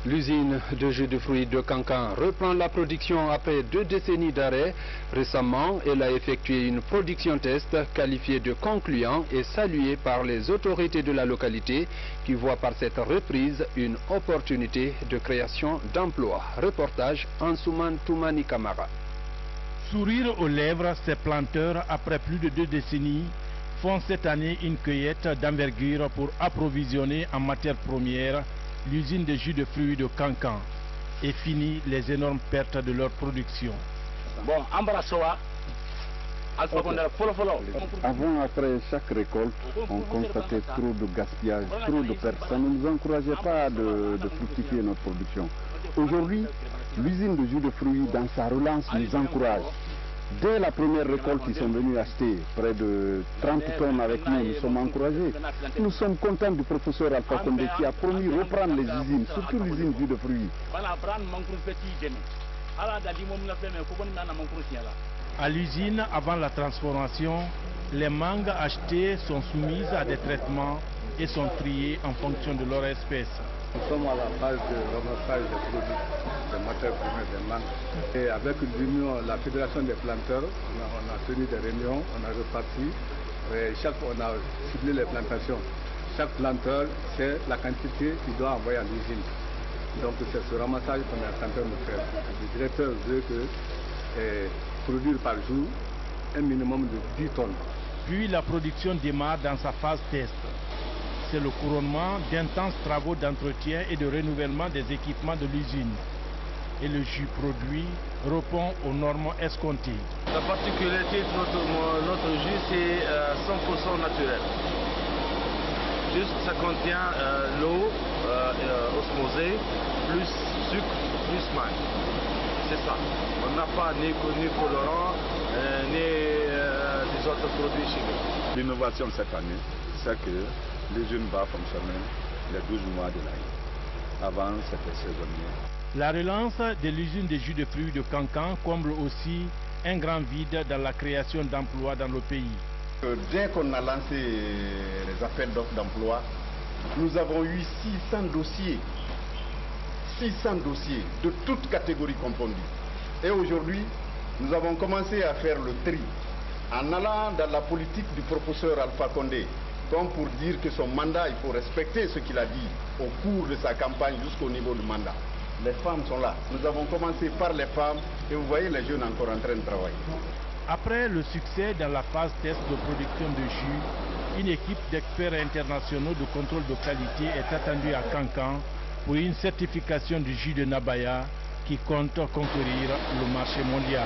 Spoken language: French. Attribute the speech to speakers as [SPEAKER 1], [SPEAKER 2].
[SPEAKER 1] L'usine de jus de fruits de Cancan reprend la production après 2 décennies d'arrêt. Récemment, elle a effectué une production test qualifiée de concluant et saluée par les autorités de la localité qui voient par cette reprise une opportunité de création d'emplois. Reportage Ansouman Toumani Kamara.
[SPEAKER 2] Sourire aux lèvres, ces planteurs, après plus de 2 décennies, font cette année une cueillette d'envergure pour approvisionner en matières premières l'usine de jus de fruits de Cancan et finit les énormes pertes de leur production.
[SPEAKER 3] Bon,
[SPEAKER 4] avant, après chaque récolte, on constatait trop de gaspillage, trop de pertes. Ça ne nous encourageait pas de fructifier notre production. Aujourd'hui, l'usine de jus de fruits, dans sa relance, nous encourage. Dès la première récolte, ils sont venus acheter près de 30 tonnes avec nous. Nous sommes encouragés. Nous sommes contents du professeur Alpha Condé qui a promis reprendre les usines, surtout l'usine jus de fruits.
[SPEAKER 2] À l'usine, avant la transformation, les mangues achetées sont soumises à des traitements et sont triées en fonction de leur espèce.
[SPEAKER 5] Nous sommes à la phase de ramassage des produits, des matières premières, des mangues. Et avec l'union, la fédération des planteurs, on a tenu des réunions, on a reparti. Et chaque fois, on a ciblé les plantations. Chaque planteur sait la quantité qu'il doit envoyer à l'usine. Donc c'est ce ramassage qu'on est en train de faire. Le directeur veut produire par jour un minimum de 10 tonnes.
[SPEAKER 2] Puis la production démarre dans sa phase test. C'est le couronnement d'intenses travaux d'entretien et de renouvellement des équipements de l'usine. Et le jus produit répond aux normes escomptées.
[SPEAKER 3] La particularité de notre jus, c'est 100% naturel. Juste, ça contient l'eau osmosée, plus sucre, plus maïs. C'est ça. On n'a pas ni colorant, ni des autres produits chimiques.
[SPEAKER 6] L'innovation cette année, c'est que l'usine va fonctionner les 12 mois de l'année. Avant, c'était saisonnier.
[SPEAKER 2] La relance de l'usine de jus de fruits de Cancan comble aussi un grand vide dans la création d'emplois dans le pays.
[SPEAKER 4] Dès qu'on a lancé les appels d'offres d'emploi, nous avons eu 600 dossiers. 600 dossiers de toutes catégories confondues. Et aujourd'hui, nous avons commencé à faire le tri en allant dans la politique du professeur Alpha Condé, comme pour dire que son mandat, il faut respecter ce qu'il a dit au cours de sa campagne jusqu'au niveau du mandat. Les femmes sont là. Nous avons commencé par les femmes et vous voyez les jeunes encore en train de travailler.
[SPEAKER 2] Après le succès dans la phase test de production de jus, une équipe d'experts internationaux de contrôle de qualité est attendue à Cancan pour une certification du jus de Nabaya qui compte conquérir le marché mondial.